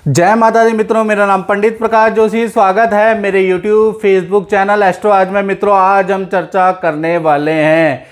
जय माता दी मित्रों, मेरा नाम पंडित प्रकाश जोशी। स्वागत है मेरे YouTube फेसबुक चैनल एस्ट्रो आज में। मित्रों, आज हम चर्चा करने वाले हैं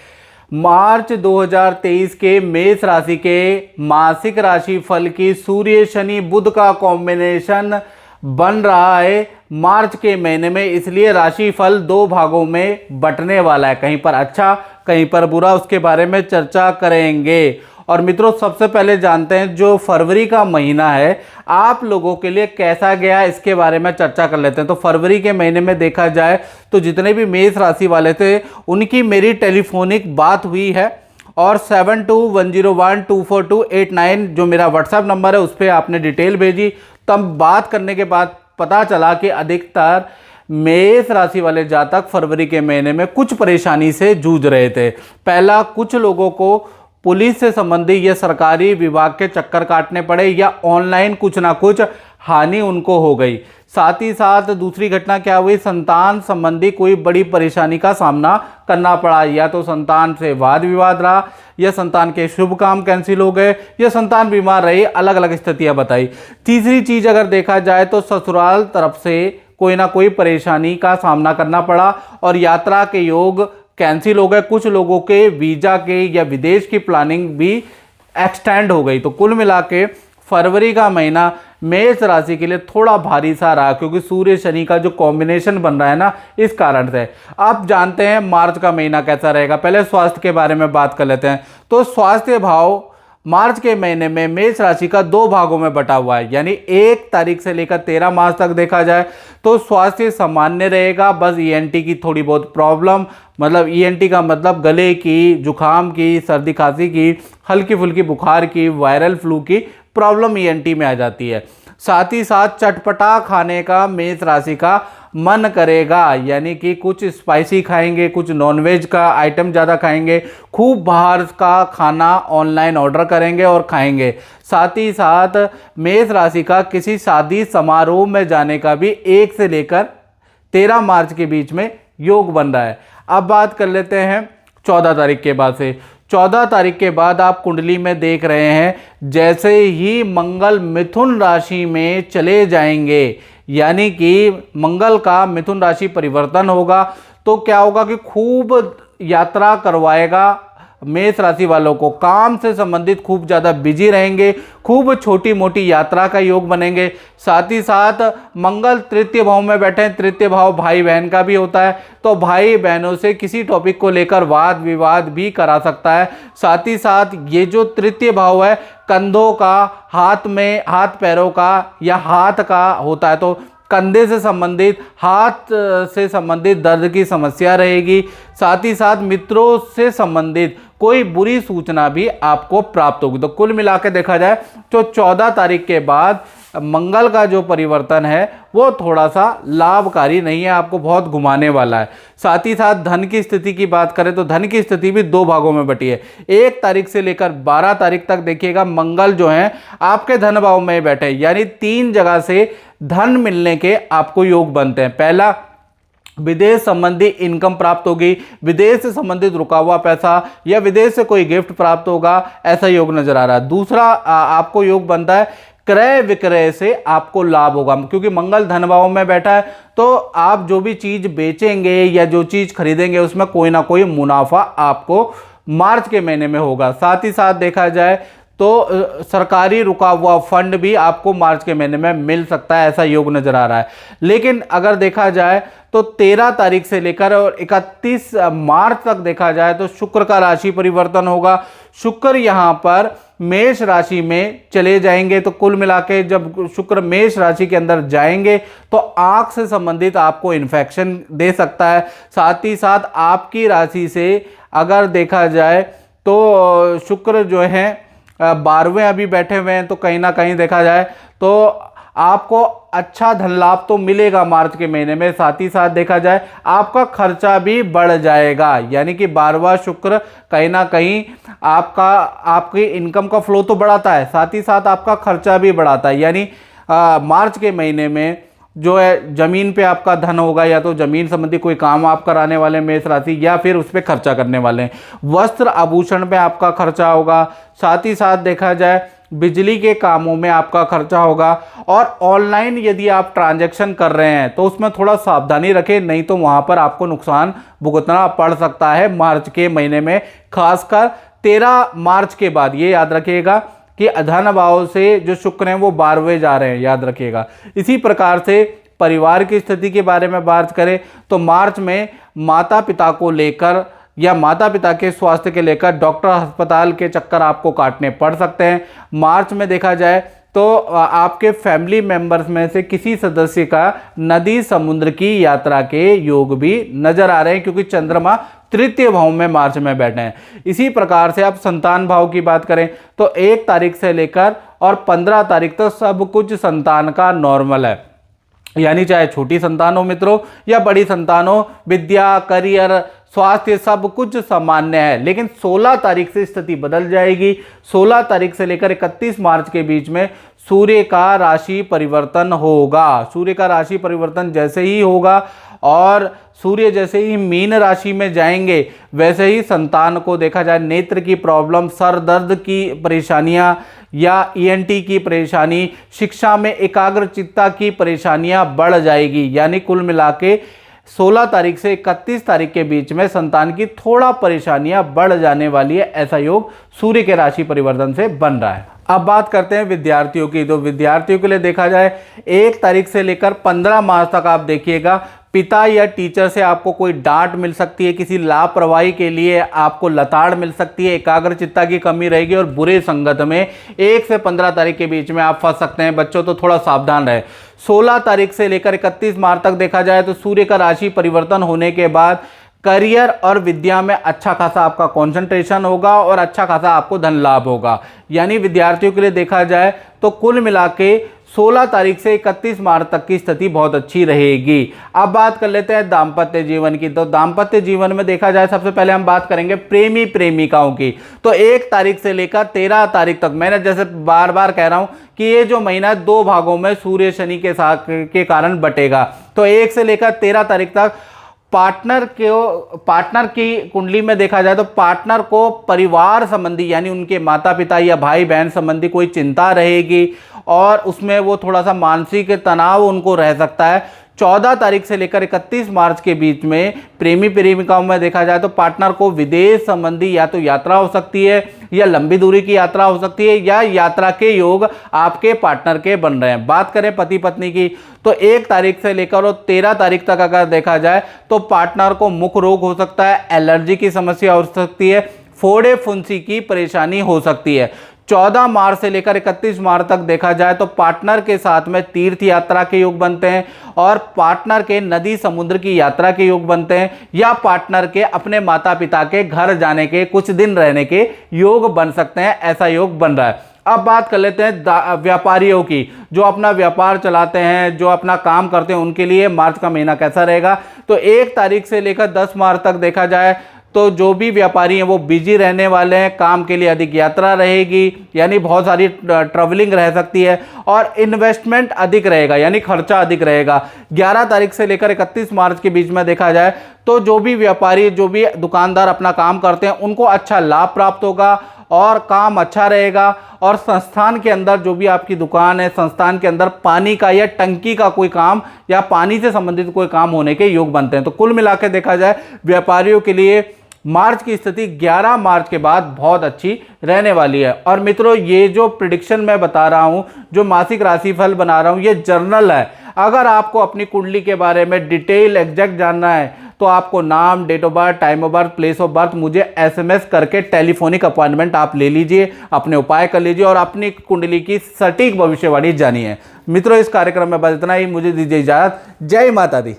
मार्च 2023 के मेष राशि के मासिक राशि फल की। सूर्य शनि बुध का कॉम्बिनेशन बन रहा है मार्च के महीने में, इसलिए राशि फल दो भागों में बंटने वाला है, कहीं पर अच्छा कहीं पर बुरा। उसके बारे में चर्चा करेंगे। और मित्रों, सबसे पहले जानते हैं जो फरवरी का महीना है आप लोगों के लिए कैसा गया, इसके बारे में चर्चा कर लेते हैं। तो फरवरी के महीने में देखा जाए तो जितने भी मेष राशि वाले थे उनकी मेरी टेलीफोनिक बात हुई है, और 7210124289 जो मेरा व्हाट्सएप नंबर है उस पर आपने डिटेल भेजी। तब बात करने के बाद पता चला कि अधिकतर मेष राशि वाले जातक फरवरी के महीने में कुछ परेशानी से जूझ रहे थे। पहला, कुछ लोगों को पुलिस से संबंधित या सरकारी विभाग के चक्कर काटने पड़े, या ऑनलाइन कुछ ना कुछ हानि उनको हो गई। साथ ही साथ दूसरी घटना क्या हुई, संतान संबंधी कोई बड़ी परेशानी का सामना करना पड़ा। या तो संतान से वाद विवाद रहा, या संतान के शुभ काम कैंसिल हो गए, या संतान बीमार रही, अलग अलग स्थितियां बताई। तीसरी चीज अगर देखा जाए तो ससुराल तरफ से कोई ना कोई परेशानी का सामना करना पड़ा और यात्रा के योग कैंसिल हो गए। कुछ लोगों के वीजा के या विदेश की प्लानिंग भी एक्सटेंड हो गई। तो कुल मिला के फरवरी का महीना मेष राशि के लिए थोड़ा भारी सा रहा, क्योंकि सूर्य शनि का जो कॉम्बिनेशन बन रहा है ना, इस कारण से। आप जानते हैं मार्च का महीना कैसा रहेगा। पहले स्वास्थ्य के बारे में बात कर लेते हैं। तो स्वास्थ्य भाव मार्च के महीने में मेष राशि का दो भागों में बटा हुआ है, यानी 1 तारीख से लेकर 13 मार्च तक देखा जाए तो स्वास्थ्य सामान्य रहेगा। बस ईएनटी की थोड़ी बहुत प्रॉब्लम, मतलब ईएनटी का मतलब गले की, जुखाम की, सर्दी खांसी की, हल्की फुल्की बुखार की, वायरल फ्लू की प्रॉब्लम ईएनटी में आ जाती है। साथ ही साथ चटपटा खाने का मेष राशि का मन करेगा, यानी कि कुछ स्पाइसी खाएंगे, कुछ नॉनवेज का आइटम ज़्यादा खाएंगे, खूब बाहर का खाना ऑनलाइन ऑर्डर करेंगे और खाएंगे। साथ ही साथ मेष राशि का किसी शादी समारोह में जाने का भी 1 से लेकर 13 मार्च के बीच में योग बन रहा है। अब बात कर लेते हैं 14 तारीख के बाद से। 14 तारीख के बाद आप कुंडली में देख रहे हैं जैसे ही मंगल मिथुन राशि में चले जाएंगे, यानी कि मंगल का मिथुन राशि परिवर्तन होगा, तो क्या होगा कि खूब यात्रा करवाएगा मेष राशि वालों को। काम से संबंधित खूब ज़्यादा बिजी रहेंगे, खूब छोटी मोटी यात्रा का योग बनेंगे। साथ ही साथ मंगल तृतीय भाव में बैठे हैं। तृतीय भाव भाई बहन का भी होता है, तो भाई बहनों से किसी टॉपिक को लेकर वाद विवाद भी करा सकता है। साथ ही साथ ये जो तृतीय भाव है कंधों का, हाथ में, हाथ पैरों का या हाथ का होता है, तो कंधे से संबंधित, हाथ से संबंधित दर्द की समस्या रहेगी। साथ ही साथ मित्रों से संबंधित कोई बुरी सूचना भी आपको प्राप्त होगी। तो कुल मिला के देखा जाए तो 14 तारीख के बाद मंगल का जो परिवर्तन है वो थोड़ा सा लाभकारी नहीं है, आपको बहुत घुमाने वाला है। साथ ही साथ धन की स्थिति की बात करें तो धन की स्थिति भी दो भागों में बटी है। 1 तारीख से लेकर 12 तारीख तक देखिएगा मंगल जो है आपके धन भाव में बैठे, यानी 3 जगह से धन मिलने के आपको योग बनते हैं। पहला, विदेश संबंधी इनकम प्राप्त होगी, विदेश से संबंधित रुका हुआ पैसा या विदेश से कोई गिफ्ट प्राप्त होगा, ऐसा योग नजर आ रहा है। दूसरा आपको योग बनता है क्रय विक्रय से आपको लाभ होगा, क्योंकि मंगल धन भाव में बैठा है, तो आप जो भी चीज बेचेंगे या जो चीज खरीदेंगे उसमें कोई ना कोई मुनाफा आपको मार्च के महीने में होगा। साथ ही साथ देखा जाए तो सरकारी रुका हुआ फंड भी आपको मार्च के महीने में मिल सकता है, ऐसा योग नजर आ रहा है। लेकिन अगर देखा जाए तो 13 तारीख से लेकर और 31 मार्च तक देखा जाए तो शुक्र का राशि परिवर्तन होगा। शुक्र यहाँ पर मेष राशि में चले जाएंगे, तो कुल मिला के जब शुक्र मेष राशि के अंदर जाएंगे तो आंख से संबंधित आपको इन्फेक्शन दे सकता है। साथ ही साथ आपकी राशि से अगर देखा जाए तो शुक्र जो है 12वें अभी बैठे हुए हैं, तो कहीं ना कहीं देखा जाए तो आपको अच्छा धन लाभ तो मिलेगा मार्च के महीने में। साथ ही साथ देखा जाए आपका खर्चा भी बढ़ जाएगा, यानी कि 12वां शुक्र कहीं ना कहीं आपकी इनकम का फ्लो तो बढ़ाता है, साथ ही साथ आपका खर्चा भी बढ़ाता है। यानी मार्च के महीने में जो है जमीन पे आपका धन होगा, या तो जमीन संबंधी कोई काम आप कराने वाले मेष राशि, या फिर उस पर खर्चा करने वाले हैं। वस्त्र आभूषण पे आपका खर्चा होगा। साथ ही साथ देखा जाए बिजली के कामों में आपका खर्चा होगा। और ऑनलाइन यदि आप ट्रांजैक्शन कर रहे हैं तो उसमें थोड़ा सावधानी रखें, नहीं तो वहाँ पर आपको नुकसान भुगतना पड़ सकता है मार्च के महीने में, खासकर 13 मार्च के बाद। ये याद रखिएगा कि धन भाव से जो शुक्र हैं वो 12वें जा रहे हैं, याद रखिएगा। इसी प्रकार से परिवार की स्थिति के बारे में बात करें तो मार्च में माता पिता को लेकर या माता पिता के स्वास्थ्य के लेकर डॉक्टर अस्पताल के चक्कर आपको काटने पड़ सकते हैं। मार्च में देखा जाए तो आपके फैमिली मेंबर्स में से किसी सदस्य का नदी समुद्र की यात्रा के योग भी नजर आ रहे हैं, क्योंकि चंद्रमा तृतीय भाव में मार्च में बैठे हैं। इसी प्रकार से आप संतान भाव की बात करें तो 1 तारीख से लेकर और 15 तारीख तक सब कुछ संतान का नॉर्मल है, यानी चाहे छोटी संतान हो मित्रों या बड़ी संतान हो, विद्या, करियर, स्वास्थ्य सब कुछ सामान्य है। लेकिन 16 तारीख से स्थिति बदल जाएगी। 16 तारीख से लेकर 31 मार्च के बीच में सूर्य का राशि परिवर्तन होगा। सूर्य का राशि परिवर्तन जैसे ही होगा और सूर्य जैसे ही मीन राशि में जाएंगे, वैसे ही संतान को देखा जाए नेत्र की प्रॉब्लम, सर दर्द की परेशानियां या ईएनटी की परेशानी, शिक्षा में एकाग्रचित्ता की परेशानियां बढ़ जाएगी। यानी कुल मिला के 16 तारीख से 31 तारीख के बीच में संतान की थोड़ा परेशानियां बढ़ जाने वाली है। ऐसा योग सूर्य के राशि परिवर्तन से बन रहा है। अब बात करते हैं विद्यार्थियों की। तो विद्यार्थियों के लिए देखा जाए 1 तारीख से लेकर 15 मार्च तक आप देखिएगा पिता या टीचर से आपको कोई डांट मिल सकती है, किसी लापरवाही के लिए आपको लताड़ मिल सकती है, एकाग्रचित्ता की कमी रहेगी और बुरे संगत में 1 से 15 तारीख के बीच में आप फंस सकते हैं बच्चों, तो थोड़ा सावधान रहे। 16 तारीख से लेकर 31 मार्च तक देखा जाए तो सूर्य का राशि परिवर्तन होने के बाद करियर और विद्या में अच्छा खासा आपका कंसंट्रेशन होगा और अच्छा खासा आपको धन लाभ होगा। यानी विद्यार्थियों के लिए देखा जाए तो कुल मिला के 16 तारीख से 31 मार्च तक की स्थिति बहुत अच्छी रहेगी। अब बात कर लेते हैं दाम्पत्य जीवन की। तो दाम्पत्य जीवन में देखा जाए सबसे पहले हम बात करेंगे प्रेमी प्रेमिकाओं की। तो 1 तारीख से लेकर 13 तारीख तक, मैंने जैसे बार बार कह रहा हूं कि ये जो महीना 2 भागों में सूर्य शनि के साथ के कारण बटेगा। तो 1 से लेकर 13 तारीख तक पार्टनर की कुंडली में देखा जाए तो पार्टनर को परिवार संबंधी यानी उनके माता पिता या भाई बहन संबंधी कोई चिंता रहेगी और उसमें वो थोड़ा सा मानसिक तनाव उनको रह सकता है। 14 तारीख से लेकर 31 मार्च के बीच में प्रेमी प्रेमिकाओं में देखा जाए तो पार्टनर को विदेश संबंधी या तो यात्रा हो सकती है या लंबी दूरी की यात्रा हो सकती है या यात्रा के योग आपके पार्टनर के बन रहे हैं। बात करें पति पत्नी की तो 1 तारीख से लेकर और 13 तारीख तक अगर देखा जाए तो पार्टनर को मुख रोग हो सकता है, एलर्जी की समस्या हो सकती है, फोड़े फुंसी की परेशानी हो सकती है। 14 मार्च से लेकर 31 मार्च तक देखा जाए तो पार्टनर के साथ में तीर्थ यात्रा के योग बनते हैं और पार्टनर के नदी समुद्र की यात्रा के योग बनते हैं या पार्टनर के अपने माता पिता के घर जाने के, कुछ दिन रहने के योग बन सकते हैं। ऐसा योग बन रहा है। अब बात कर लेते हैं व्यापारियों की, जो अपना व्यापार चलाते हैं, जो अपना काम करते हैं, उनके लिए मार्च का महीना कैसा रहेगा। तो 1 तारीख से लेकर 10 मार्च तक देखा जाए तो जो भी व्यापारी हैं वो बिजी रहने वाले हैं, काम के लिए अधिक यात्रा रहेगी, यानी बहुत सारी ट्रैवलिंग रह सकती है और इन्वेस्टमेंट अधिक रहेगा, यानी खर्चा अधिक रहेगा। 11 तारीख से लेकर 31 मार्च के बीच में देखा जाए तो जो भी व्यापारी, जो भी दुकानदार अपना काम करते हैं उनको अच्छा लाभ प्राप्त होगा और काम अच्छा रहेगा। और संस्थान के अंदर जो भी आपकी दुकान है, संस्थान के अंदर पानी का या टंकी का कोई काम या पानी से संबंधित कोई काम होने के योग बनते हैं। तो कुल मिलाकर देखा जाए व्यापारियों के लिए मार्च की स्थिति 11 मार्च के बाद बहुत अच्छी रहने वाली है। और मित्रों, ये जो प्रिडिक्शन मैं बता रहा हूं, जो मासिक राशिफल बना रहा हूं, ये जर्नल है। अगर आपको अपनी कुंडली के बारे में डिटेल एग्जैक्ट जानना है तो आपको नाम, date of birth, time of birth, place of birth मुझे एसएमएस करके टेलीफोनिक अपॉइंटमेंट आप ले लीजिए, अपने उपाय कर लीजिए और अपनी कुंडली की सटीक भविष्यवाणी जानिए। मित्रों, इस कार्यक्रम में बस इतना ही। मुझे दीजिए इजाजत। जय माता दी।